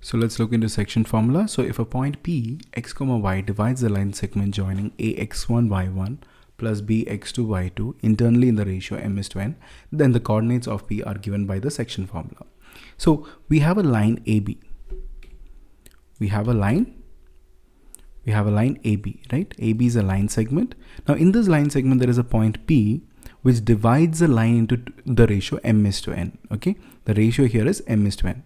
So let's look into section formula. So if a point P, x comma y divides the line segment joining ax1 y1 plus bx2 y2 internally in the ratio m:n, then the coordinates of P are given by the section formula. So we have a line AB. We have a line AB, right? AB is a line segment. Now in this line segment, there is a point P which divides the line into the ratio m:n, okay? The ratio here is m:n.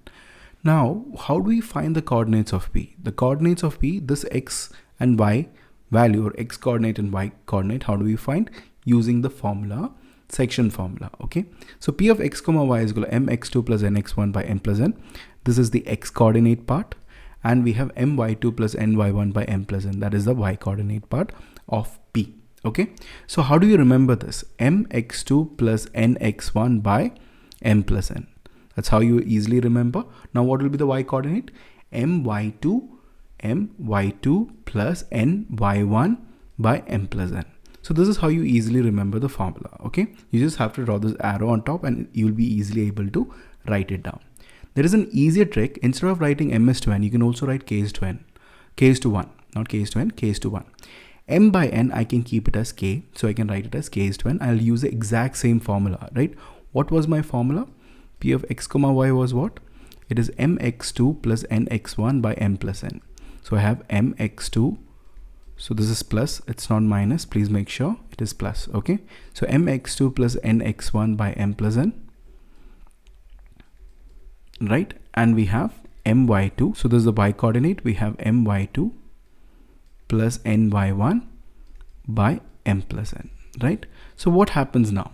Now, how do we find the coordinates of P? The coordinates of P, this x and y value, or x coordinate and y coordinate, how do we find? Using the formula, section formula, okay? So P of x comma y is equal to mx2 plus nx1 by n plus n. This is the x coordinate part. And we have my2 plus ny1 by m plus n. That is the y coordinate part of P, okay? So how do you remember this? mx2 plus nx1 by m plus n. That's how you easily remember. Now what will be the y coordinate? my2 plus ny1 by m plus n. So this is how you easily remember the formula, okay? You just have to draw this arrow on top and you'll be easily able to write it down. There is an easier trick. Instead of writing m:n, you can also write k is to n. K is to 1, not k is to n, k is to 1. M by n, I can keep it as k, so I can write it as k is to n. I'll use the exact same formula, right? What was my formula? P of x comma y was what? It is mx2 plus nx1 by m plus n. So I have mx2. So this is plus, it's not minus. Please make sure it is plus, okay? So mx2 plus nx1 by m plus n, right? And we have my2. So this is the y coordinate. We have my2 plus ny1 by m plus n, right? So what happens now?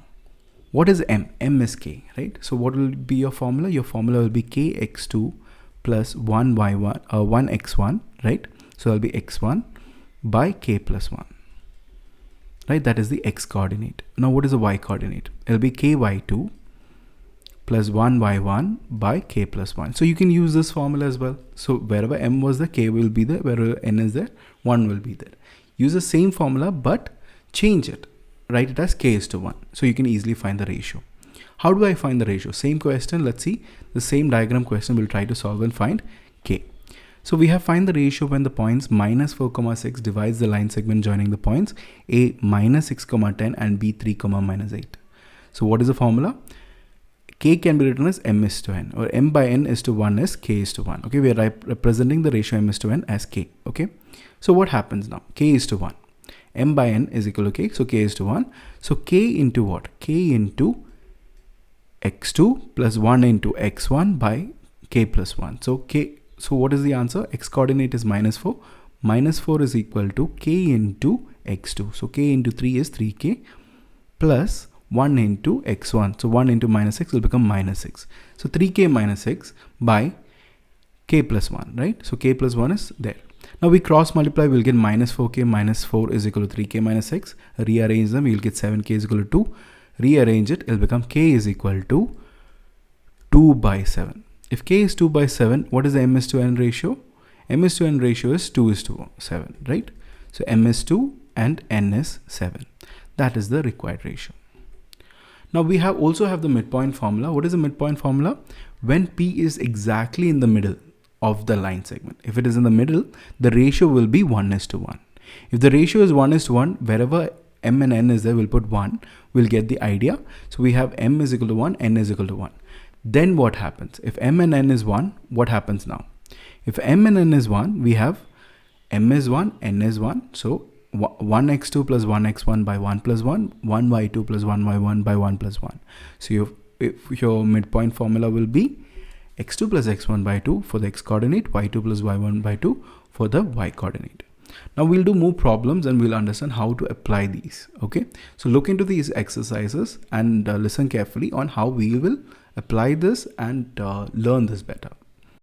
What is m? M is k, right? So what will be your formula? Your formula will be kx2 plus 1x1, right? So that'll be x1 by k plus 1, right? That is the x coordinate. Now what is the y coordinate? It'll be ky2 plus 1y1 by k plus 1. So you can use this formula as well. So wherever m was there, k will be there. Wherever n is there, 1 will be there. Use the same formula, but change it. Write it as k is to 1. So you can easily find the ratio. How do I find the ratio? Same question. Let's see. The same diagram question we'll try to solve and find k. So we have find the ratio when the points minus 4, 6 divides the line segment joining the points a minus 6, 10 and b 3, minus 8. So what is the formula? K can be written as m is to n, or m by n is to 1 is k is to 1. Okay, we are representing the ratio m is to n as k. Okay, so what happens now? K is to 1. M by n is equal to k, so k is to 1. So k into what? K into x2 plus 1 into x1 by k plus 1. So what is the answer? X coordinate is minus 4. Minus 4 is equal to k into x2. So k into 3 is 3k plus 1 into x1. So 1 into minus 6 will become minus 6. So 3k minus 6 by k plus 1, right? So k plus 1 is there. Now we cross multiply, we'll get minus 4k minus 4 is equal to 3k minus 6. Rearrange them, you'll get 7k is equal to 2. Rearrange it, it'll become k is equal to 2 by 7. If k is 2 by 7, what is the m is to n ratio? M is to n ratio is 2 is to 7, right? So m is 2 and n is 7. That is the required ratio. Now we also have the midpoint formula. What is the midpoint formula? When P is exactly in the middle of the line segment. If it is in the middle, the ratio will be 1 is to 1. If the ratio is 1 is to 1, wherever m and n is there, we'll put 1. We'll get the idea. So we have m is equal to 1, n is equal to 1. Then what happens? If m and n is 1, what happens now? If m and n is 1, we have m is 1, n is 1. So 1x2 plus 1x1 by 1 plus 1, 1y2 plus 1y1 by 1 plus 1. So your midpoint formula will be x2 plus x1 by 2 for the x coordinate, y2 plus y1 by 2 for the y coordinate. Now we'll do more problems and we'll understand how to apply these. Okay, so look into these exercises and listen carefully on how we will apply this and learn this better.